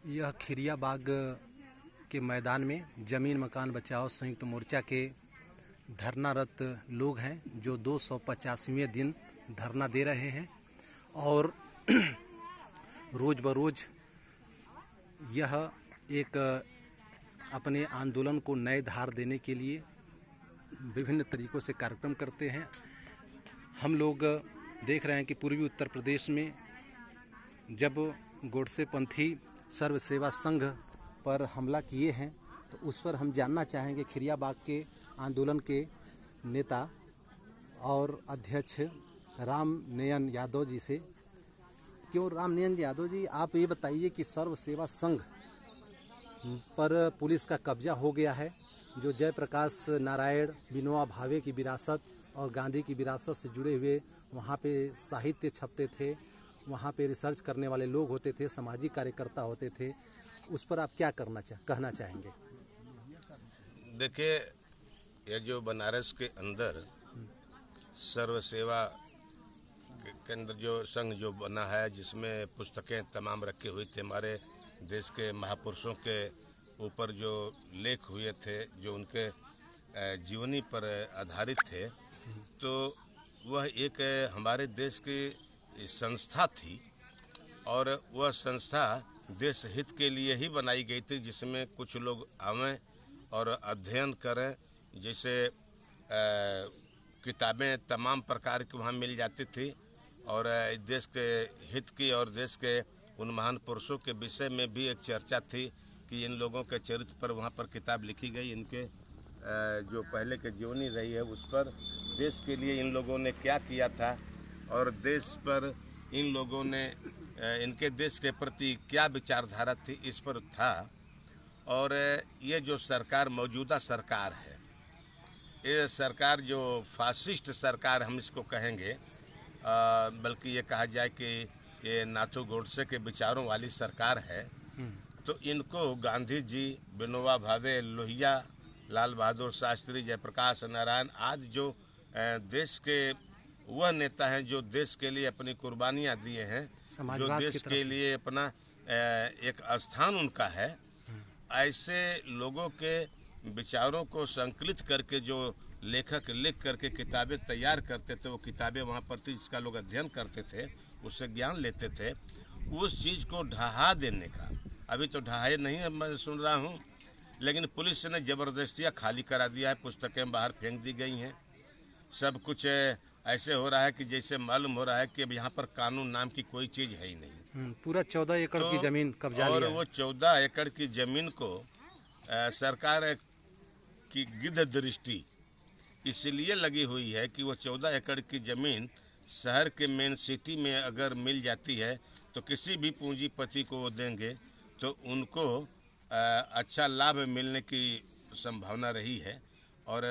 यह खिरिया बाग के मैदान में ज़मीन मकान बचाओ संयुक्त मोर्चा के धरनारत लोग हैं जो 285वें दिन धरना दे रहे हैं और रोज़ बरोज़ यह एक अपने आंदोलन को नए धार देने के लिए विभिन्न तरीक़ों से कार्यक्रम करते हैं। हम लोग देख रहे हैं कि पूर्वी उत्तर प्रदेश में जब गोडसे पंथी सर्व सेवा संघ पर हमला किए हैं तो उस पर हम जानना चाहेंगे खिरिया बाग के आंदोलन के नेता और अध्यक्ष राम नयन यादव जी से। क्यों राम नयन यादव जी, आप ये बताइए कि सर्व सेवा संघ पर पुलिस का कब्जा हो गया है, जो जयप्रकाश नारायण, विनोबा भावे की विरासत और गांधी की विरासत से जुड़े हुए वहाँ पे साहित्य छपते थे, वहाँ पे रिसर्च करने वाले लोग होते थे, सामाजिक कार्यकर्ता होते थे, उस पर आप क्या कहना चाहेंगे? देखिए, यह जो बनारस के अंदर सर्व सेवा के अंदर जो संघ जो बना है, जिसमें पुस्तकें तमाम रखी हुई थी, हमारे देश के महापुरुषों के ऊपर जो लेख हुए थे, जो उनके जीवनी पर आधारित थे, तो वह एक हमारे देश की संस्था थी और वह संस्था देश हित के लिए ही बनाई गई थी, जिसमें कुछ लोग आवें और अध्ययन करें। जैसे किताबें तमाम प्रकार की वहाँ मिल जाती थी और देश के हित की और देश के उन महान पुरुषों के विषय में भी एक चर्चा थी कि इन लोगों के चरित्र पर वहाँ पर किताब लिखी गई, इनके जो पहले के जीवनी रही है उस पर देश के लिए इन लोगों ने क्या किया था और देश पर इन लोगों ने इनके देश के प्रति क्या विचारधारा थी, इस पर था। और ये जो सरकार मौजूदा सरकार है, ये सरकार जो फासिस्ट सरकार हम इसको कहेंगे, बल्कि ये कहा जाए कि ये नाथू गोडसे के विचारों वाली सरकार है, तो इनको गांधी जी, विनोबा भावे, लोहिया, लाल बहादुर शास्त्री, जयप्रकाश नारायण आदि जो देश के वह नेता हैं जो देश के लिए अपनी कुर्बानियाँ दिए हैं, जो देश के लिए अपना एक स्थान उनका है, ऐसे लोगों के विचारों को संकलित करके जो लेखक लिख करके किताबें तैयार करते थे, वो किताबें वहाँ पर थी जिसका लोग अध्ययन करते थे, उससे ज्ञान लेते थे। उस चीज़ को ढहा देने का, अभी तो ढहाए नहीं है, मैं सुन रहा हूँ, लेकिन पुलिस ने ज़बरदस्तियाँ खाली करा दिया है, पुस्तकें बाहर फेंक दी गई हैं। सब कुछ ऐसे हो रहा है कि जैसे मालूम हो रहा है कि अब यहाँ पर कानून नाम की कोई चीज़ है ही नहीं। पूरा 14 एकड़ की ज़मीन कब्जा लिया है। और वो 14 एकड़ की ज़मीन को सरकार की गिद्ध दृष्टि इसलिए लगी हुई है कि वो 14 एकड़ की ज़मीन शहर के मेन सिटी में अगर मिल जाती है तो किसी भी पूंजीपति को वो देंगे तो उनको अच्छा लाभ मिलने की संभावना रही है। और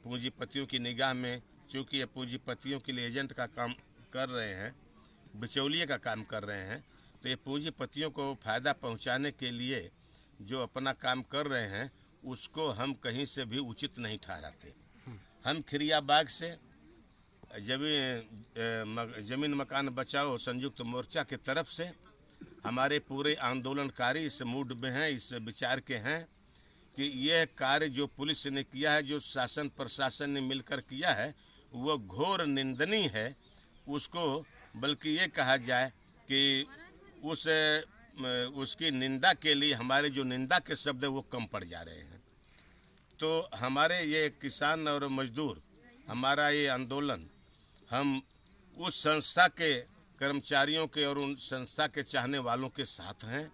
पूंजीपतियों की निगाह में, चूँकि ये पूंजीपतियों के लिए एजेंट का काम कर रहे हैं, बिचौलिए का काम कर रहे हैं, तो ये पूंजीपतियों को फ़ायदा पहुंचाने के लिए जो अपना काम कर रहे हैं उसको हम कहीं से भी उचित नहीं ठहराते। हम खिरिया बाग से ज़मीन मकान बचाओ संयुक्त मोर्चा के तरफ से हमारे पूरे आंदोलनकारी इस मूड में हैं, इस विचार के हैं कि यह कार्य जो पुलिस ने किया है, जो शासन प्रशासन ने मिलकर किया है, वो घोर निंदनीय है। उसको बल्कि ये कहा जाए कि उसकी निंदा के लिए हमारे जो निंदा के शब्द है वो कम पड़ जा रहे हैं। तो हमारे ये किसान और मजदूर, हमारा ये आंदोलन, हम उस संस्था के कर्मचारियों के और उन संस्था के चाहने वालों के साथ हैं,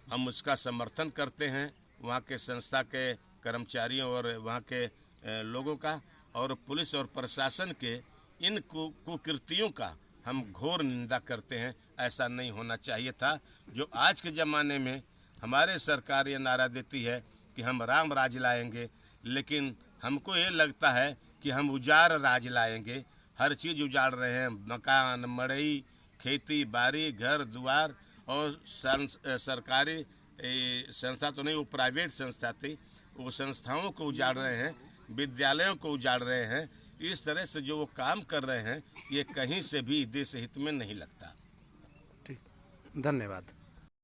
हम उसका समर्थन करते हैं, वहाँ के संस्था के कर्मचारियों और वहाँ के लोगों का, और पुलिस और प्रशासन के इन कुकृतियों का हम घोर निंदा करते हैं। ऐसा नहीं होना चाहिए था। जो आज के ज़माने में हमारे सरकार ये नारा देती है कि हम राम राज लाएंगे, लेकिन हमको ये लगता है कि हम उजाड़ राज लाएंगे। हर चीज़ उजाड़ रहे हैं, मकान, मड़ई, खेती बाड़ी, घर द्वार, और सरकारी संस्था तो नहीं, वो प्राइवेट संस्था थी, वो संस्थाओं को उजाड़ रहे हैं, विद्यालयों को उजाड़ रहे हैं। इस तरह से जो वो काम कर रहे हैं ये कहीं से भी देश हित में नहीं लगता। ठीक, धन्यवाद।